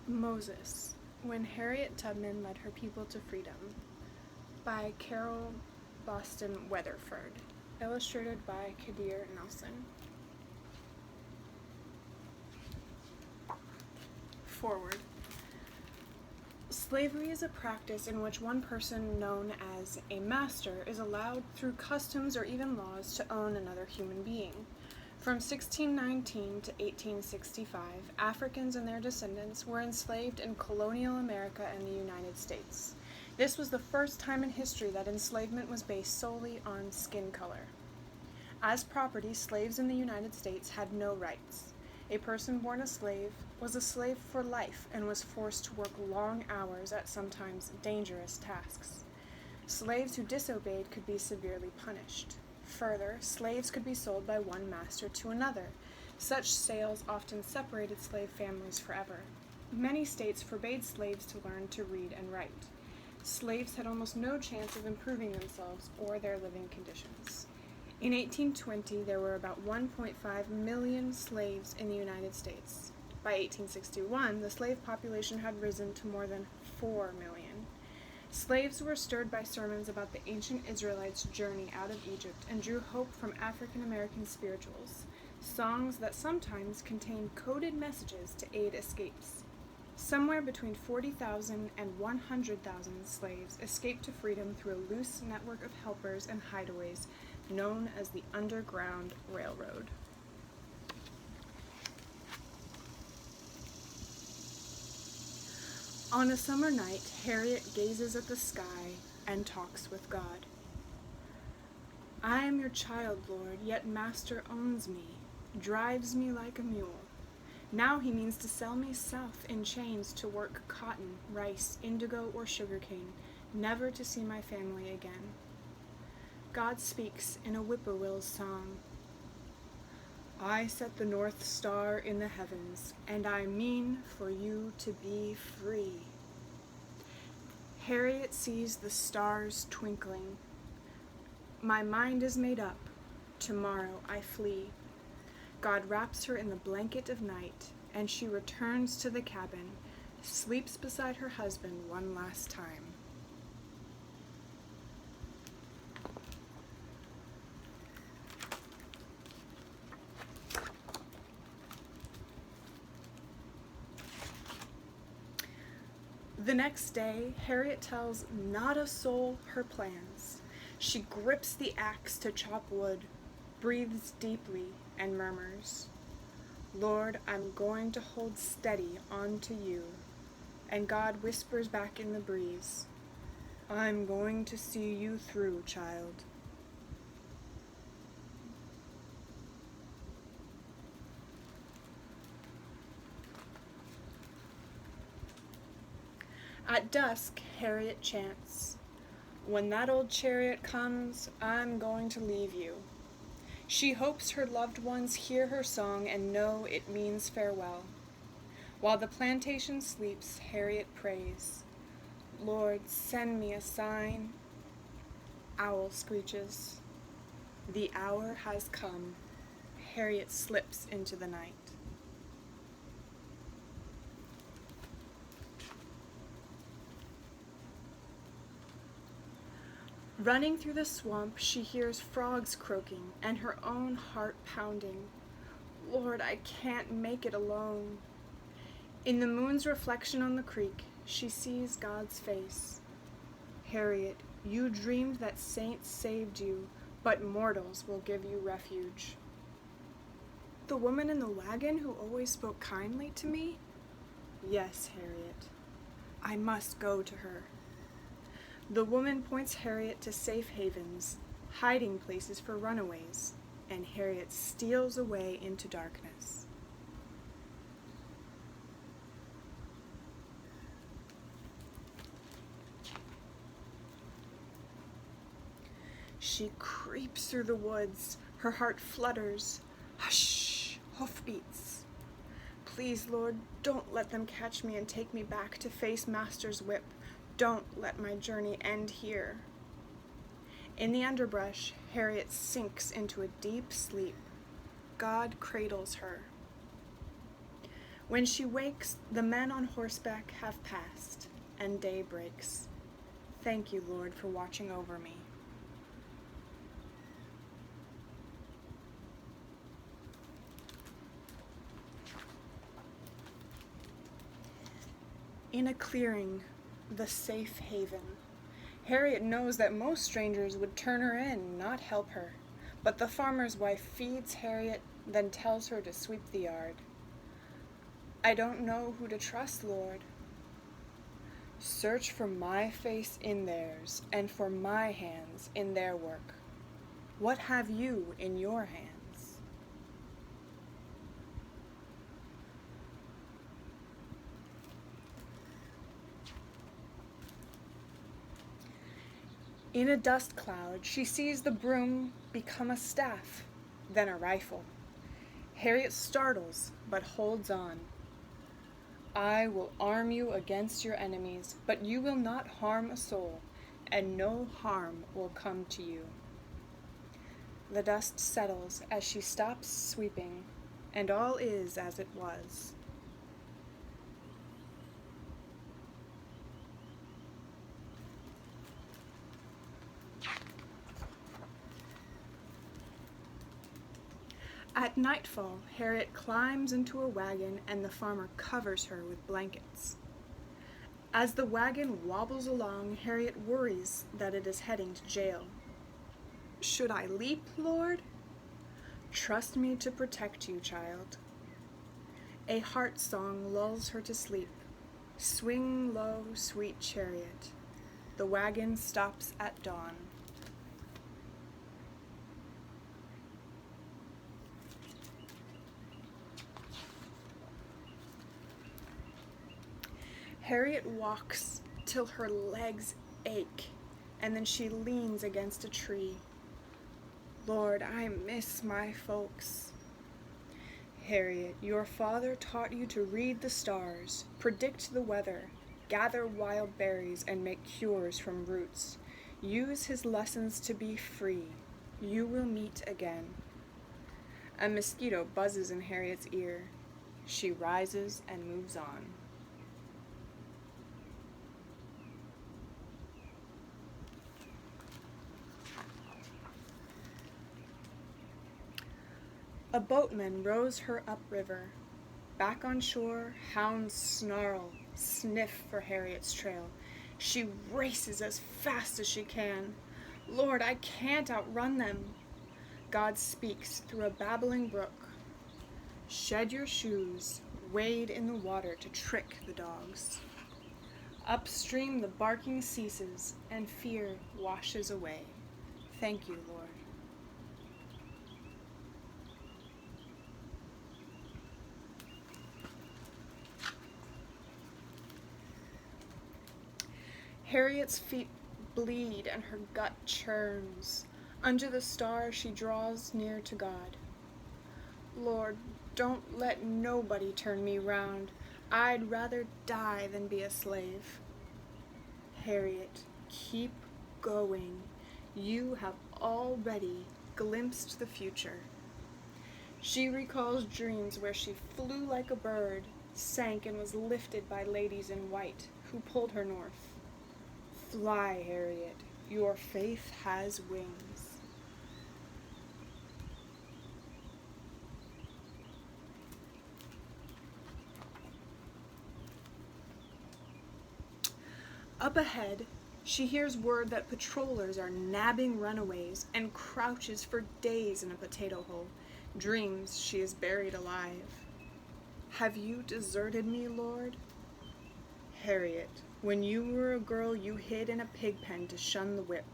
Moses, When Harriet Tubman Led Her People to Freedom, by Carole Boston Weatherford, illustrated by Kadir Nelson. Forward. Slavery is a practice in which one person known as a master is allowed through customs or even laws to own another human being. From 1619 to 1865, Africans and their descendants were enslaved in colonial America and the United States. This was the first time in history that enslavement was based solely on skin color. As property, slaves in the United States had no rights. A person born a slave was a slave for life and was forced to work long hours at sometimes dangerous tasks. Slaves who disobeyed could be severely punished. Further, slaves could be sold by one master to another. Such sales often separated slave families forever. Many states forbade slaves to learn to read and write. Slaves had almost no chance of improving themselves or their living conditions. In 1820, there were about 1.5 million slaves in the United States. By 1861, the slave population had risen to more than 4 million. Slaves were stirred by sermons about the ancient Israelites' journey out of Egypt and drew hope from African American spirituals, songs that sometimes contained coded messages to aid escapes. Somewhere between 40,000 and 100,000 slaves escaped to freedom through a loose network of helpers and hideaways known as the Underground Railroad. On a summer night, Harriet gazes at the sky and talks with God. I am your child, Lord, yet Master owns me, drives me like a mule. Now he means to sell me south in chains to work cotton, rice, indigo, or sugarcane, never to see my family again. God speaks in a whippoorwill's song. I set the North Star in the heavens, and I mean for you to be free. Harriet sees the stars twinkling. My mind is made up. Tomorrow I flee. God wraps her in the blanket of night, and she returns to the cabin, sleeps beside her husband one last time. The next day, Harriet tells not a soul her plans. She grips the axe to chop wood, breathes deeply, and murmurs, Lord, I'm going to hold steady on to you. And God whispers back in the breeze, I'm going to see you through, child. At dusk, Harriet chants, When that old chariot comes, I'm going to leave you. She hopes her loved ones hear her song and know it means farewell. While the plantation sleeps, Harriet prays, Lord, send me a sign. Owl screeches. The hour has come. Harriet slips into the night. Running through the swamp, she hears frogs croaking and her own heart pounding. Lord, I can't make it alone. In the moon's reflection on the creek, she sees God's face. Harriet, you dreamed that saints saved you, but mortals will give you refuge. The woman in the wagon who always spoke kindly to me? Yes, Harriet. I must go to her. The woman points Harriet to safe havens, hiding places for runaways, and Harriet steals away into darkness. She creeps through the woods, her heart flutters. Hush, hoofbeats. Please, Lord, don't let them catch me and take me back to face Master's whip. Don't let my journey end here. In the underbrush, Harriet sinks into a deep sleep. God cradles her. When she wakes, the men on horseback have passed, and day breaks. Thank you, Lord, for watching over me. In a clearing, the safe haven. Harriet knows that most strangers would turn her in, not help her. But the farmer's wife feeds Harriet, then tells her to sweep the yard. I don't know who to trust, Lord. Search for my face in theirs, and for my hands in their work. What have you in your hands? In a dust cloud, she sees the broom become a staff, then a rifle. Harriet startles, but holds on. I will arm you against your enemies, but you will not harm a soul, and no harm will come to you. The dust settles as she stops sweeping, and all is as it was. At nightfall, Harriet climbs into a wagon and the farmer covers her with blankets. As the wagon wobbles along, Harriet worries that it is heading to jail. Should I leap, Lord? Trust me to protect you, child. A heart song lulls her to sleep. Swing low, sweet chariot. The wagon stops at dawn. Harriet walks till her legs ache, and then she leans against a tree. Lord, I miss my folks. Harriet, your father taught you to read the stars, predict the weather, gather wild berries, and make cures from roots. Use his lessons to be free. You will meet again. A mosquito buzzes in Harriet's ear. She rises and moves on. A boatman rows her upriver. Back on shore, hounds snarl, sniff for Harriet's trail. She races as fast as she can. Lord, I can't outrun them. God speaks through a babbling brook. Shed your shoes, wade in the water to trick the dogs. Upstream the barking ceases, and fear washes away. Thank you, Lord. Harriet's feet bleed and her gut churns. Under the stars she draws near to God. Lord, don't let nobody turn me round. I'd rather die than be a slave. Harriet, keep going. You have already glimpsed the future. She recalls dreams where she flew like a bird, sank and was lifted by ladies in white who pulled her north. Fly, Harriet, your faith has wings. Up ahead, she hears word that patrollers are nabbing runaways and crouches for days in a potato hole, dreams she is buried alive. Have you deserted me, Lord? Harriet, when you were a girl, you hid in a pig pen to shun the whip.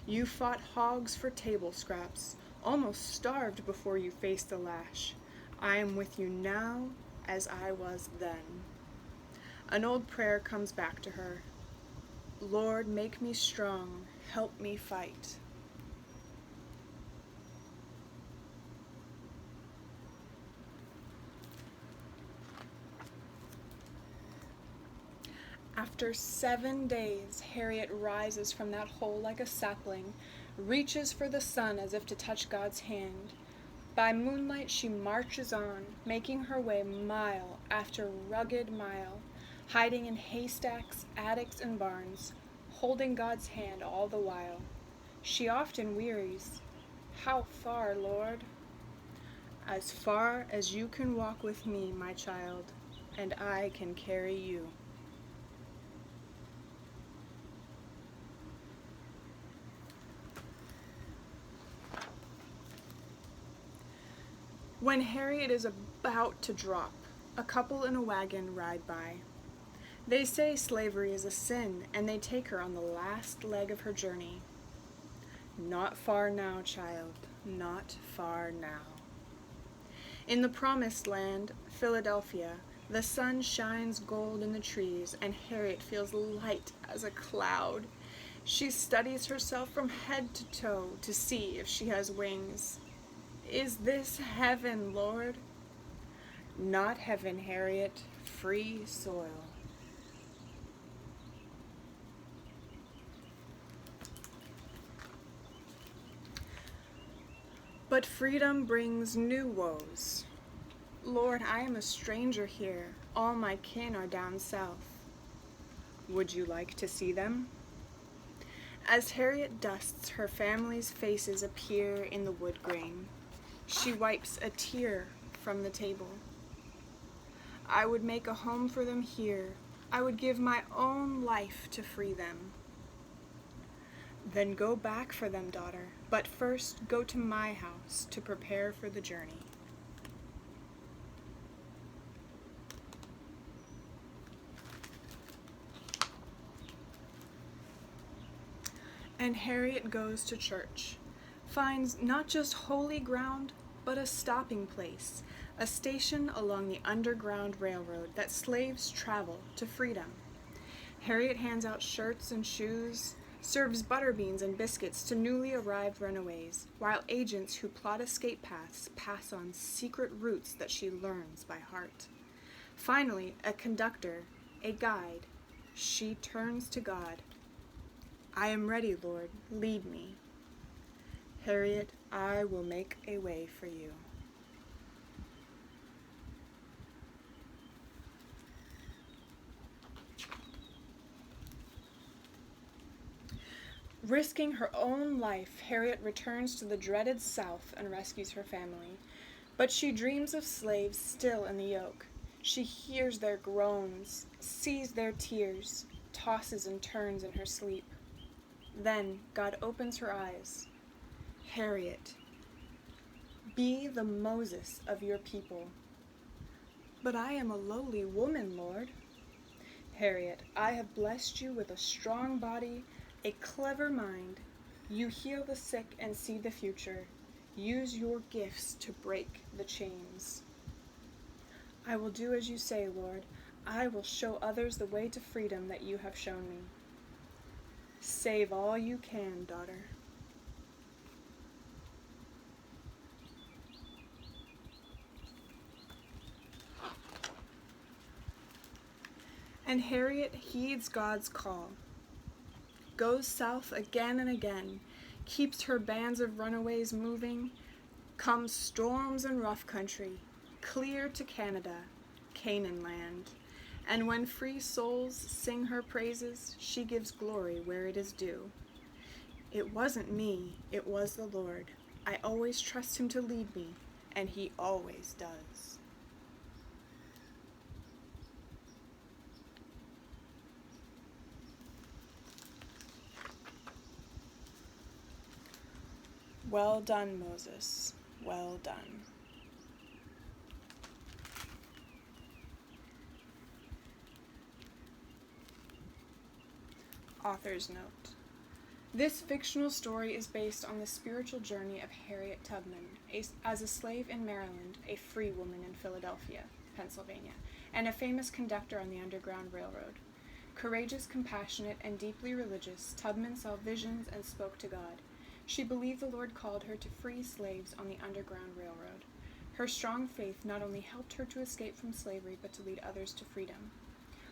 You fought hogs for table scraps, almost starved before you faced the lash. I am with you now as I was then. An old prayer comes back to her. Lord, make me strong, help me fight. After 7 days, Harriet rises from that hole like a sapling, reaches for the sun as if to touch God's hand. By moonlight she marches on, making her way mile after rugged mile, hiding in haystacks, attics, and barns, holding God's hand all the while. She often wearies. How far, Lord? As far as you can walk with me, my child, and I can carry you. When Harriet is about to drop, a couple in a wagon ride by. They say slavery is a sin, and they take her on the last leg of her journey. Not far now, child, not far now. In the promised land, Philadelphia, the sun shines gold in the trees, and Harriet feels light as a cloud. She studies herself from head to toe to see if she has wings. Is this heaven, Lord? Not heaven, Harriet, free soil. But freedom brings new woes. Lord, I am a stranger here. All my kin are down south. Would you like to see them? As Harriet dusts, her family's faces appear in the wood grain. She wipes a tear from the table. I would make a home for them here. I would give my own life to free them. Then go back for them, daughter, but first go to my house to prepare for the journey. And Harriet goes to church, finds not just holy ground, but a stopping place, a station along the Underground Railroad that slaves travel to freedom. Harriet hands out shirts and shoes, serves butterbeans and biscuits to newly arrived runaways, while agents who plot escape paths pass on secret routes that she learns by heart. Finally, a conductor, a guide, she turns to God. I am ready, Lord, lead me. Harriet, I will make a way for you. Risking her own life, Harriet returns to the dreaded South and rescues her family. But she dreams of slaves still in the yoke. She hears their groans, sees their tears, tosses and turns in her sleep. Then God opens her eyes. Harriet, be the Moses of your people. But I am a lowly woman, Lord. Harriet, I have blessed you with a strong body, a clever mind. You heal the sick and see the future. Use your gifts to break the chains. I will do as you say, Lord. I will show others the way to freedom that you have shown me. Save all you can, daughter. And Harriet heeds God's call, goes south again and again, keeps her bands of runaways moving, comes storms and rough country, clear to Canada, Canaan land. And when free souls sing her praises, she gives glory where it is due. It wasn't me, it was the Lord. I always trust him to lead me, and he always does. Well done, Moses, well done. Author's note. This fictional story is based on the spiritual journey of Harriet Tubman, as a slave in Maryland, a free woman in Philadelphia, Pennsylvania, and a famous conductor on the Underground Railroad. Courageous, compassionate, and deeply religious, Tubman saw visions and spoke to God. She believed the Lord called her to free slaves on the Underground Railroad. Her strong faith not only helped her to escape from slavery, but to lead others to freedom.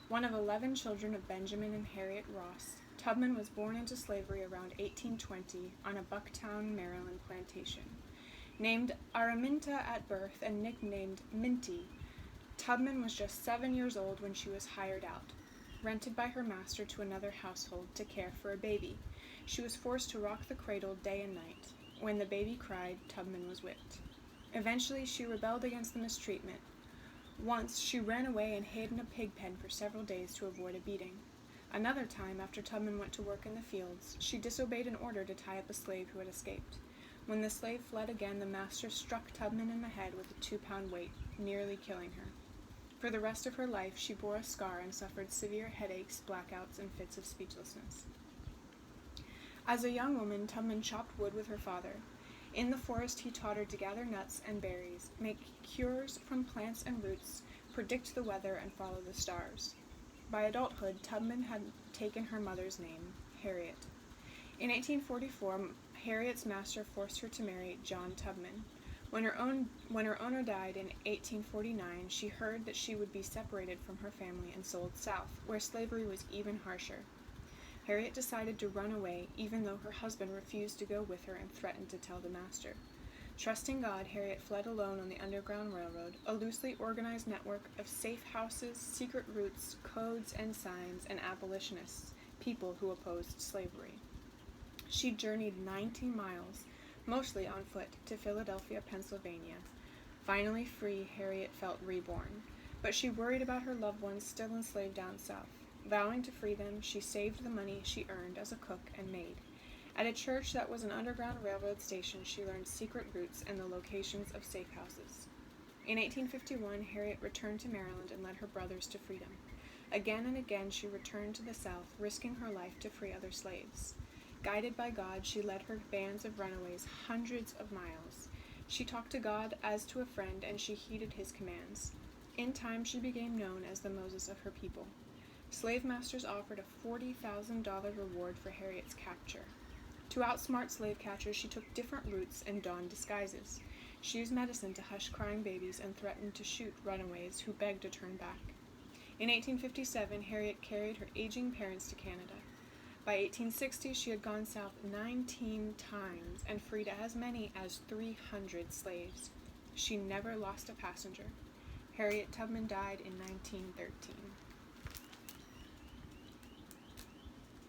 One of 11 children of Benjamin and Harriet Ross, Tubman was born into slavery around 1820 on a Bucktown, Maryland plantation. Named Araminta at birth and nicknamed Minty, Tubman was just 7 years old when she was hired out, rented by her master to another household to care for a baby. She was forced to rock the cradle day and night. When the baby cried, Tubman was whipped. Eventually, she rebelled against the mistreatment. Once, she ran away and hid in a pig pen for several days to avoid a beating. Another time, after Tubman went to work in the fields, she disobeyed an order to tie up a slave who had escaped. When the slave fled again, the master struck Tubman in the head with a 2-pound weight, nearly killing her. For the rest of her life, she bore a scar and suffered severe headaches, blackouts, and fits of speechlessness. As a young woman, Tubman chopped wood with her father. In the forest, he taught her to gather nuts and berries, make cures from plants and roots, predict the weather, and follow the stars. By adulthood, Tubman had taken her mother's name, Harriet. In 1844, Harriet's master forced her to marry John Tubman. When her owner died in 1849, she heard that she would be separated from her family and sold south, where slavery was even harsher. Harriet decided to run away, even though her husband refused to go with her and threatened to tell the master. Trusting God, Harriet fled alone on the Underground Railroad, a loosely organized network of safe houses, secret routes, codes and signs, and abolitionists, people who opposed slavery. She journeyed 90 miles, mostly on foot, to Philadelphia, Pennsylvania. Finally free, Harriet felt reborn, but she worried about her loved ones still enslaved down south. Vowing to free them, she saved the money she earned as a cook and maid. At a church that was an Underground Railroad station, she learned secret routes and the locations of safe houses. In 1851, Harriet returned to Maryland and led her brothers to freedom. Again and again, she returned to the South, risking her life to free other slaves. Guided by God, she led her bands of runaways hundreds of miles. She talked to God as to a friend, and she heeded his commands. In time, she became known as the Moses of her people. Slave masters offered a $40,000 reward for Harriet's capture. To outsmart slave catchers, she took different routes and donned disguises. She used medicine to hush crying babies and threatened to shoot runaways who begged to turn back. In 1857, Harriet carried her aging parents to Canada. By 1860, she had gone south 19 times and freed as many as 300 slaves. She never lost a passenger. Harriet Tubman died in 1913.